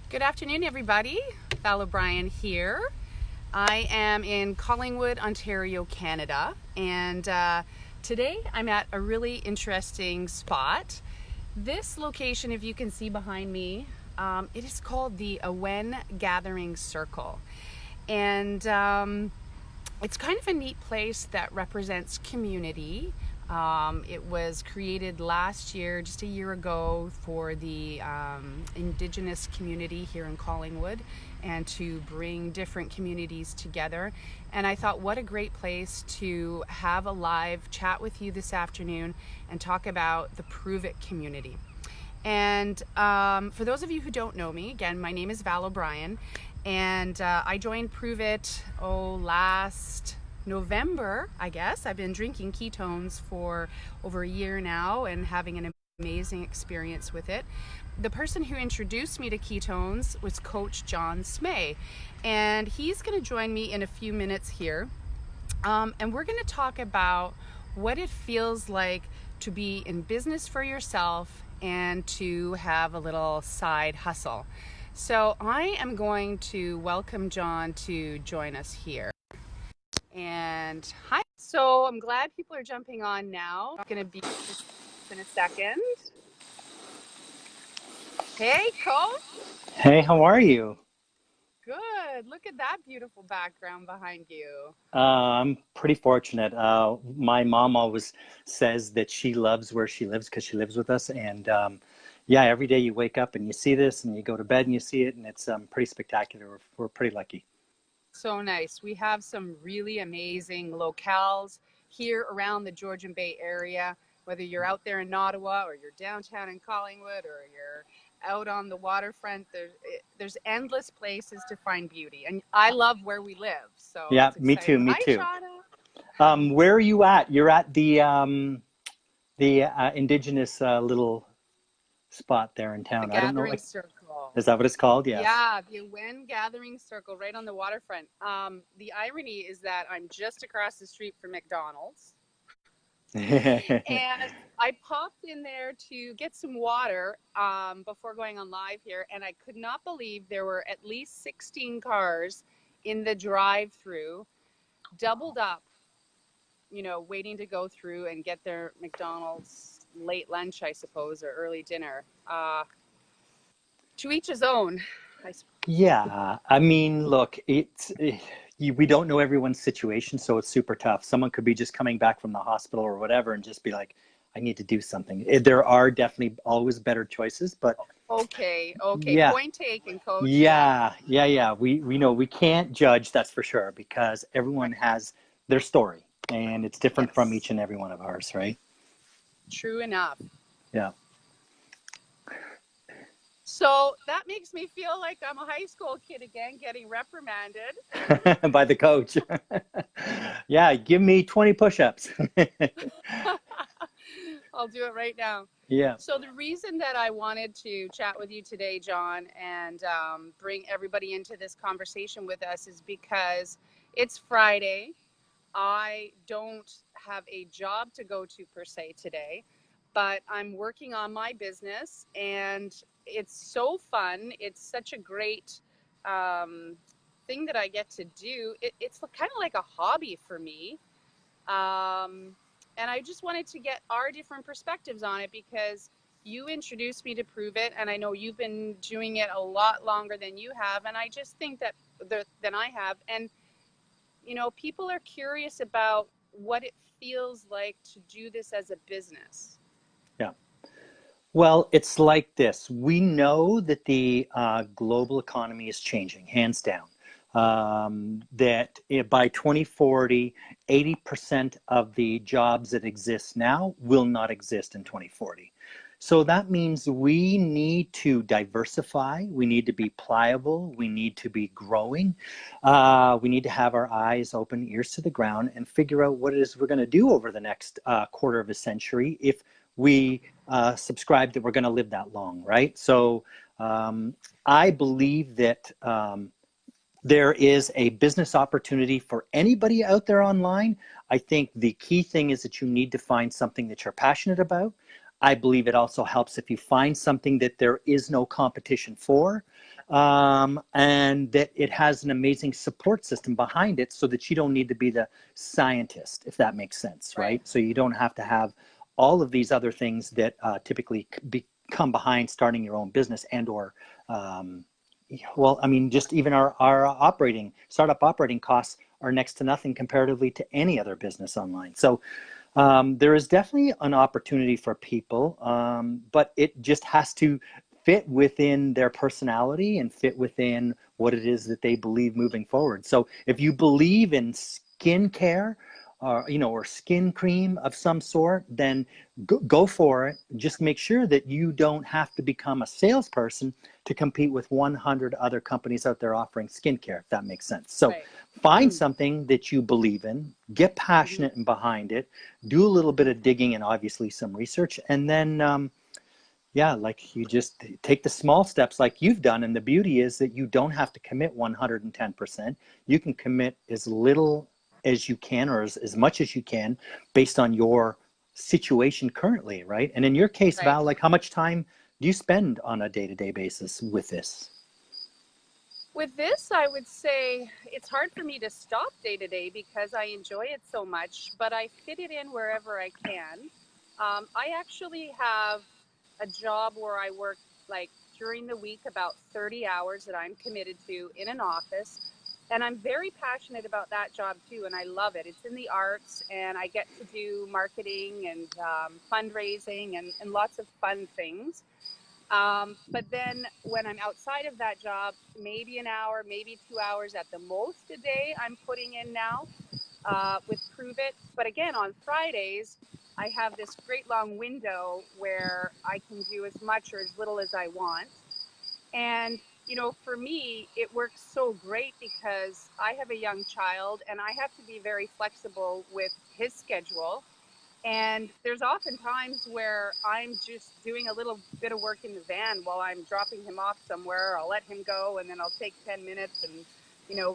Good afternoon, everybody. Val O'Brien here. I am in Collingwood, Ontario, Canada, and today I'm at a really interesting spot. This location, if you can see behind me, it is called the Awen Gathering Circle, and it's kind of a neat place that represents community. It was created last year, just a year ago, for the Indigenous community here in Collingwood and to bring different communities together. And I thought, what a great place to have a live chat with you this afternoon and talk about the Pruvit community. And for those of you who don't know me, again, my name is Val O'Brien, and I joined Pruvit last November, I guess. I've been drinking ketones for over a year now and having an amazing experience with it. The person who introduced me to ketones was Coach John Smeh, and he's going to join me in a few minutes here. And we're going to talk about what it feels like to be in business for yourself and to have a little side hustle. So I am going to welcome John to join us here. And hi. So I'm glad people are jumping on now. I'm going to be in a second. Hey, Coach. Hey, how are you? Good. Look at that beautiful background behind you. I'm pretty fortunate. My mom always says that she loves where she lives because she lives with us. And yeah, every day you wake up and you see this and you go to bed and you see it, and it's pretty spectacular. We're pretty lucky. So nice. We have some really amazing locales here around the Georgian Bay area, whether you're out there in Ottawa or you're downtown in Collingwood or you're out on the waterfront. There's endless places to find beauty. And I love where we live, so Yeah, it's me too, exciting. me Hi, too. Shada. Where are you at? You're at the indigenous little spot there in The town. I don't know. Gathering Circle. Is that what it's called? Yes. Yeah, the Wen Gathering Circle right on the waterfront. The irony is that I'm just across the street from McDonald's. And I popped in there to get some water before going on live here, and I could not believe there were at least 16 cars in the drive-through, doubled up, waiting to go through and get their McDonald's late lunch, I suppose, or early dinner. To each his own, I suppose. Yeah, I mean, look, we don't know everyone's situation, so it's super tough. Someone could be just coming back from the hospital or whatever and just be like, I need to do something. There are definitely always better choices, but Okay, yeah, point taken, Coach. Yeah. yeah. We know we can't judge, that's for sure, because everyone Right. has their story and it's different from Yes. each and every one of ours, right? True enough. Yeah. So that makes me feel like I'm a high school kid again, getting reprimanded. By the coach. Yeah, give me 20 push-ups. I'll do it right now. Yeah. So the reason that I wanted to chat with you today, John, and bring everybody into this conversation with us is because it's Friday. I don't have a job to go to per se today, but I'm working on my business and it's so fun. It's such a great um, thing that I get to do. It's kind of like a hobby for me. Um, and I just wanted to get our different perspectives on it because you introduced me to Pruvit, and I know you've been doing it a lot longer than you have. And I just think that than I have. And people are curious about what it feels like to do this as a business. Yeah. Well, it's like this. We know that the global economy is changing, hands down. That by 2040, 80% of the jobs that exist now will not exist in 2040. So that means we need to diversify, we need to be pliable, we need to be growing, we need to have our eyes open, ears to the ground, and figure out what it is we're going to do over the next quarter of a century if we subscribe that we're going to live that long, right? So I believe that there is a business opportunity for anybody out there online. I think the key thing is that you need to find something that you're passionate about. I believe it also helps if you find something that there is no competition for. and that it has an amazing support system behind it so that you don't need to be the scientist, if that makes sense, Right. right? So you don't have to have all of these other things that typically come behind starting your own business and or well, I mean, just even our startup operating costs are next to nothing comparatively to any other business online. So there is definitely an opportunity for people, but it just has to fit within their personality and fit within what it is that they believe moving forward. So if you believe in skincare, or skin cream of some sort, then go for it. Just make sure that you don't have to become a salesperson to compete with 100 other companies out there offering skincare, if that makes sense. So Right. find Mm. something that you believe in, get Mm-hmm. passionate and behind it, do a little bit of digging and obviously some research, and then yeah, like you just take the small steps like you've done. And the beauty is that you don't have to commit 110%. You can commit as little as you can or as much as you can based on your situation currently, right? And in your case, Right. Val, like how much time do you spend on a day-to-day basis with this? With this, I would say it's hard for me to stop day to day because I enjoy it so much, but I fit it in wherever I can. I actually have a job where I work like during the week about 30 hours that I'm committed to in an office. And I'm very passionate about that job too, and I love it. It's in the arts, and I get to do marketing and fundraising and lots of fun things. But then when I'm outside of that job, maybe an hour, maybe 2 hours at the most a day, I'm putting in now with Pruvit. But again, on Fridays, I have this great long window where I can do as much or as little as I want. And, for me, it works so great because I have a young child and I have to be very flexible with his schedule. And there's often times where I'm just doing a little bit of work in the van while I'm dropping him off somewhere. I'll let him go and then I'll take 10 minutes and,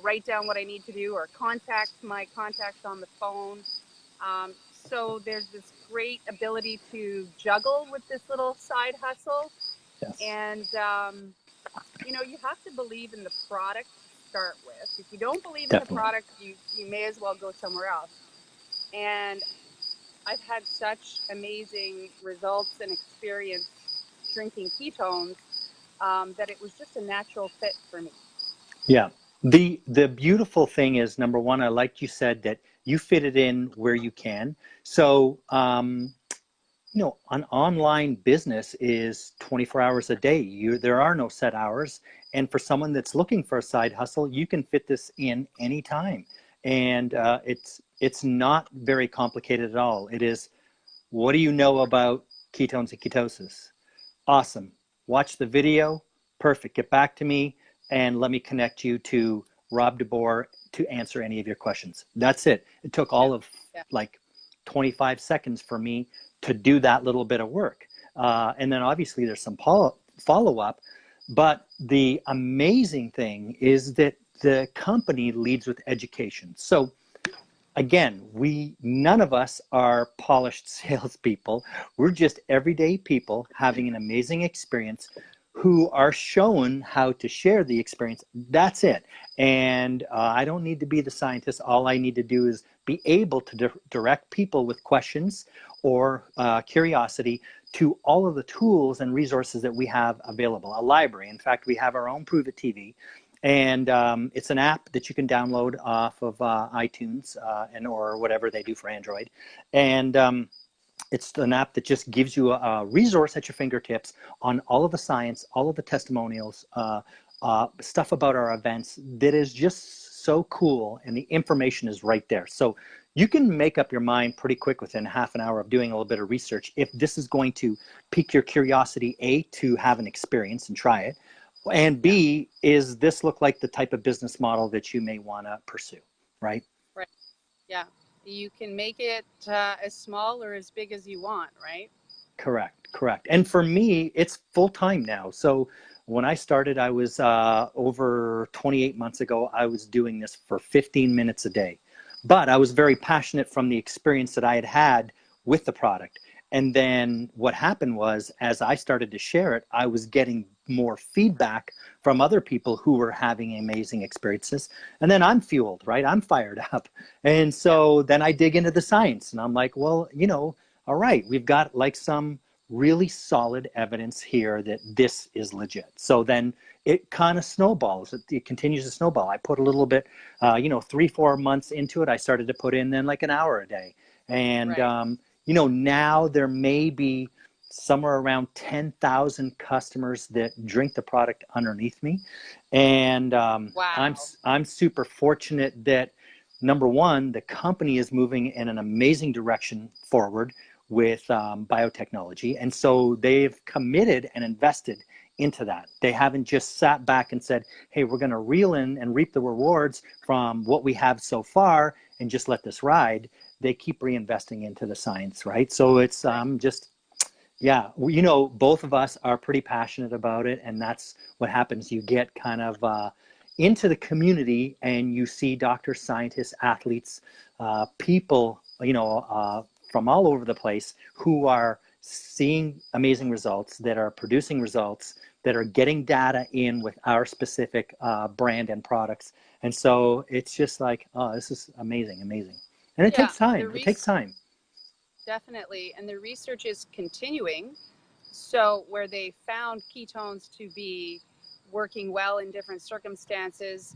write down what I need to do or contact my contacts on the phone. So there's this great ability to juggle with this little side hustle. Yes, And, you have to believe in the product to start with. If you don't believe in the definitely. product, you may as well go somewhere else. And I've had such amazing results and experience drinking ketones that it was just a natural fit for me. Yeah. The beautiful thing is, number one, I like you said that you fit it in where you can. So an online business is 24 hours a day. There are no set hours. And for someone that's looking for a side hustle, you can fit this in anytime. And it's not very complicated at all. It is, what do you know about ketones and ketosis? Awesome. Watch the video. Perfect. Get back to me and let me connect you to Rob DeBoer to answer any of your questions. That's it. It took Yeah, all of yeah, like 25 seconds for me to do that little bit of work. And then obviously there's some follow up. But the amazing thing is that the company leads with education. So again, none of us are polished salespeople. We're just everyday people having an amazing experience who are shown how to share the experience. That's it. And I don't need to be the scientist. All I need to do is be able to direct people with questions or curiosity to all of the tools and resources that we have available. A library. In fact, we have our own Pruvit TV, and it's an app that you can download off of iTunes and or whatever they do for Android. And it's an app that just gives you a resource at your fingertips on all of the science, all of the testimonials, stuff about our events that is just so cool, and the information is right there. So you can make up your mind pretty quick within half an hour of doing a little bit of research if this is going to pique your curiosity, A, to have an experience and try it, and yeah, B, is this look like the type of business model that you may want to pursue, right? right. Yeah. You can make it as small or as big as you want, right? Correct, correct. And for me, it's full time now. So when I started, I was over 28 months ago, I was doing this for 15 minutes a day. But I was very passionate from the experience that I had had with the product. And then what happened was, as I started to share it, I was getting more feedback from other people who were having amazing experiences. And then I'm fueled, right? I'm fired up. And Yeah. so then I dig into the science and I'm like, well, all right, we've got like some really solid evidence here that this is legit. So then it kind of snowballs. It continues to snowball. I put a little bit, 3, 4 months into it. I started to put in then like an hour a day. And, Right. now there may be somewhere around 10,000 customers that drink the product underneath me. And Wow. I'm super fortunate that, number one, the company is moving in an amazing direction forward with biotechnology. And so they've committed and invested into that. They haven't just sat back and said, hey, we're going to reel in and reap the rewards from what we have so far and just let this ride. They keep reinvesting into the science, right? So it's Right. just, yeah, both of us are pretty passionate about it. And that's what happens. You get kind of into the community and you see doctors, scientists, athletes, people, from all over the place who are seeing amazing results, that are producing results, that are getting data in with our specific brand and products. And so it's just like, oh, this is amazing, amazing. And it Yeah. takes time. It takes time. Definitely. And the research is continuing. So, where they found ketones to be working well in different circumstances,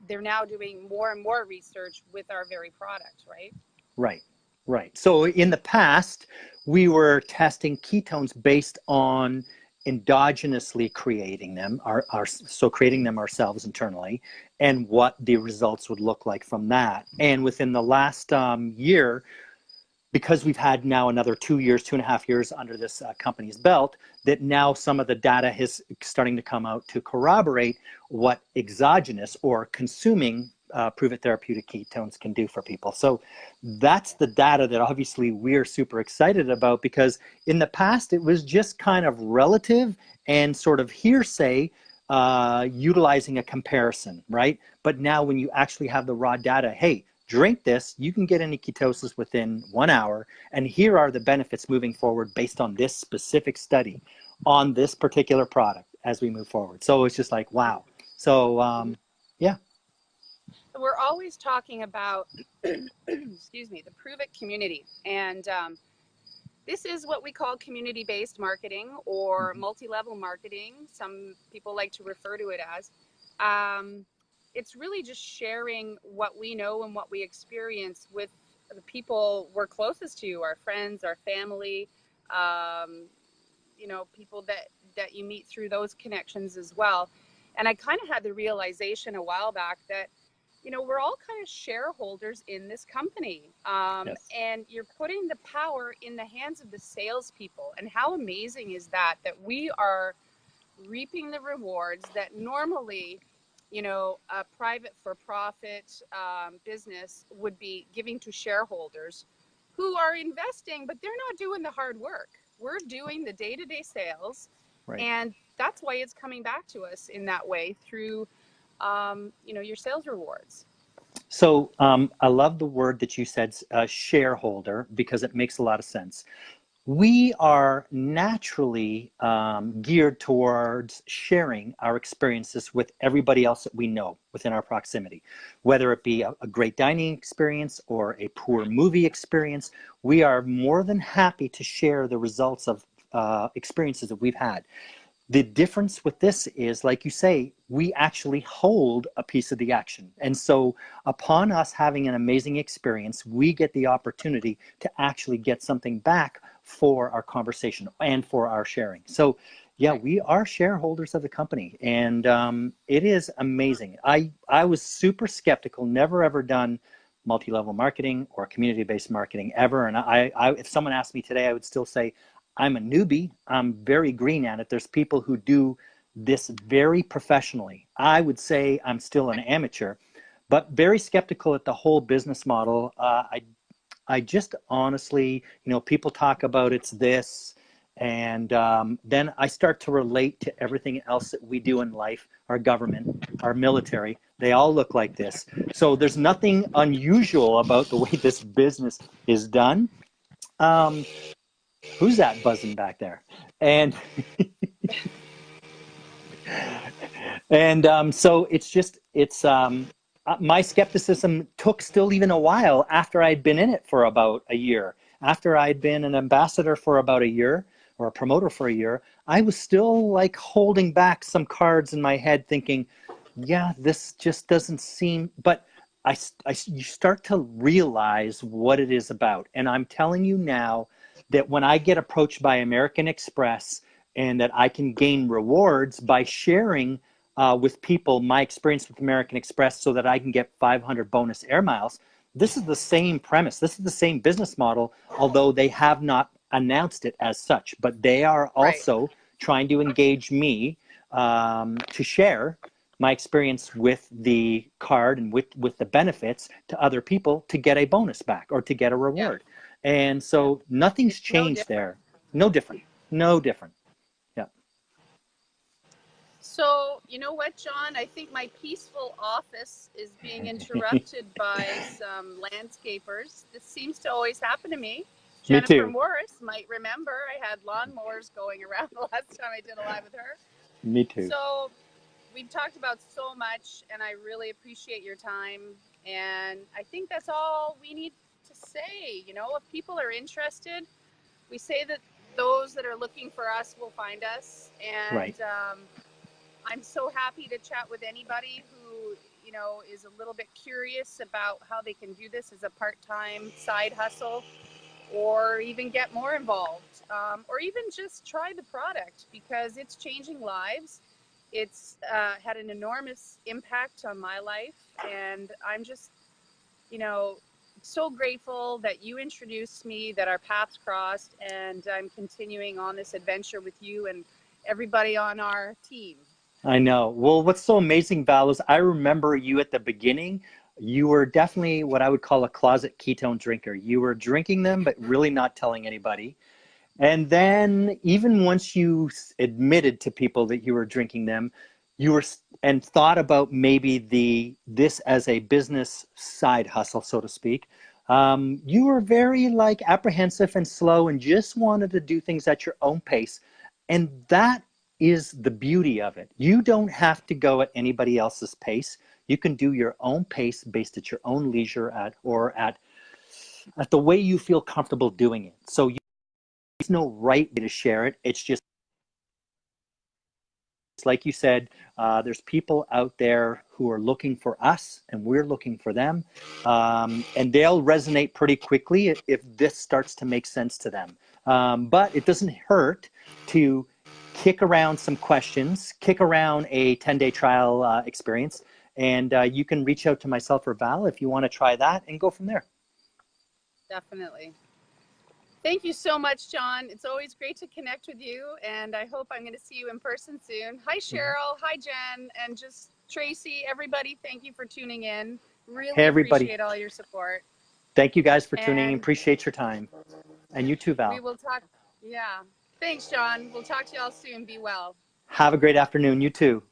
they're now doing more and more research with our very product, right? Right, right. So in the past, we were testing ketones based on endogenously creating them, so creating them ourselves internally, and what the results would look like from that. And within the last year, because we've had now another 2 years, 2.5 years under this company's belt, that now some of the data is starting to come out to corroborate what exogenous or consuming Pruvit therapeutic ketones can do for people. So that's the data that obviously we're super excited about, because in the past it was just kind of relative and sort of hearsay, utilizing a comparison, right? But now when you actually have the raw data, hey, drink this, you can get into ketosis within 1 hour, and here are the benefits moving forward based on this specific study on this particular product as we move forward. So it's just like, wow. So yeah. We're always talking about, excuse me, the Pruvit community. And this is what we call community-based marketing or Mhm. multi-level marketing. Some people like to refer to it as. Um, it's really just sharing what we know and what we experience with the people we're closest to, our friends, our family, um, people that you meet through those connections as well. And I kind of had the realization a while back that we're all kind of shareholders in this company. Yes. And you're putting the power in the hands of the salespeople. And how amazing is that, that we are reaping the rewards that normally, a private for profit business would be giving to shareholders who are investing, but they're not doing the hard work. We're doing the day to day sales. Right. And that's why it's coming back to us in that way through your sales rewards. So I love the word that you said, shareholder, because it makes a lot of sense. We are naturally geared towards sharing our experiences with everybody else that we know within our proximity, whether it be a great dining experience or a poor movie experience. We are more than happy to share the results of experiences that we've had. The difference with this is, like you say, we actually hold a piece of the action. And so upon us having an amazing experience, we get the opportunity to actually get something back for our conversation and for our sharing. So yeah, Right. we are shareholders of the company, and it is amazing. I was super skeptical, never ever done multi-level marketing or community-based marketing ever. And if someone asked me today, I would still say, I'm a newbie. I'm very green at it. There's people who do this very professionally. I would say I'm still an amateur, but very skeptical at the whole business model. I just honestly, people talk about it's this, and then I start to relate to everything else that we do in life. Our government, our military, they all look like this. So there's nothing unusual about the way this business is done. Um, Who's that buzzing back there? And so my skepticism took still even a while after I'd been in it for about a year. After I'd been an ambassador for about a year or a promoter for a year, I was still like holding back some cards in my head thinking, yeah, this just doesn't seem, but you start to realize what it is about. And I'm telling you now that when I get approached by American Express and that I can gain rewards by sharing with people my experience with American Express so that I can get 500 bonus air miles. This is the same premise. This is the same business model, although they have not announced it as such. But they are Right. also trying to engage me to share my experience with the card and with the benefits to other people to get a bonus back or to get a Yeah. reward. And Yeah. so nothing's It's no changed different. there. No different. No different. Yeah. So, you know what, John? I think my peaceful office is being interrupted by some landscapers. This seems to always happen to me. Me Jennifer too. Morris might remember I had lawnmowers going around the last time I did a live with her. Me too. So, we've talked about so much, and I really appreciate your time. And I think that's all we need to say. You know, if people are interested, we say that those that are looking for us will find us. And Right. I'm so happy to chat with anybody who, you know, is a little bit curious about how they can do this as a part-time side hustle, or even get more involved, or even just try the product because it's changing lives. It's had an enormous impact on my life, and I'm just, you know, so grateful that you introduced me, that our paths crossed, and I'm continuing on this adventure with you and everybody on our team. I know. Well, what's so amazing, Val, is I remember you at the beginning. You were definitely what I would call a closet ketone drinker. You were drinking them, but really not telling anybody. And then even once you admitted to people that you were drinking them, you were and thought about maybe the this as a business side hustle, so to speak. You were very like apprehensive and slow and just wanted to do things at your own pace. And that is the beauty of it. You don't have to go at anybody else's pace. You can do your own pace based at your own leisure at the way you feel comfortable doing it. So there's no right way to share it. It's just like you said, there's people out there who are looking for us and we're looking for them. And they'll resonate pretty quickly if this starts to make sense to them. But it doesn't hurt to kick around some questions, kick around a 10-day trial experience. And you can reach out to myself or Val if you want to try that and go from there. Definitely. Thank you so much, John. It's always great to connect with you, and I hope I'm going to see you in person soon. Hi, Cheryl. Hi, Jen. And just Tracy, everybody, thank you for tuning in. Hey, Really everybody. appreciate all your support. Thank you guys for tuning in. And Appreciate your time. And you too, we Val. will talk. Yeah. Thanks, John. We'll talk to y'all soon. Be well. Have a great afternoon. You too.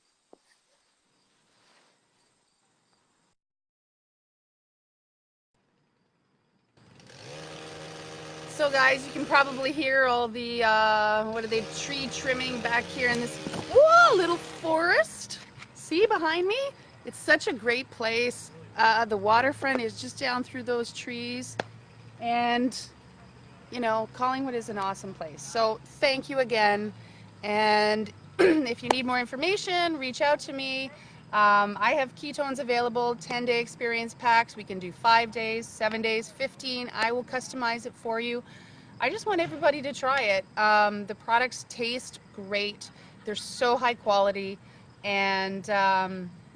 So, guys, you can probably hear all the, what are they, tree trimming back here in this, whoa, little forest. See behind me? It's such a great place. The waterfront is just down through those trees. And, you know, Collingwood is an awesome place. So, thank you again. And if you need more information, reach out to me. I have ketones available, 10-day experience packs. We can do 5 days, 7 days, 15. I will customize it for you. I just want everybody to try it. The products taste great. They're so high quality. And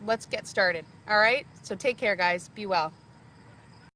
let's get started. All right? So take care, guys. Be well.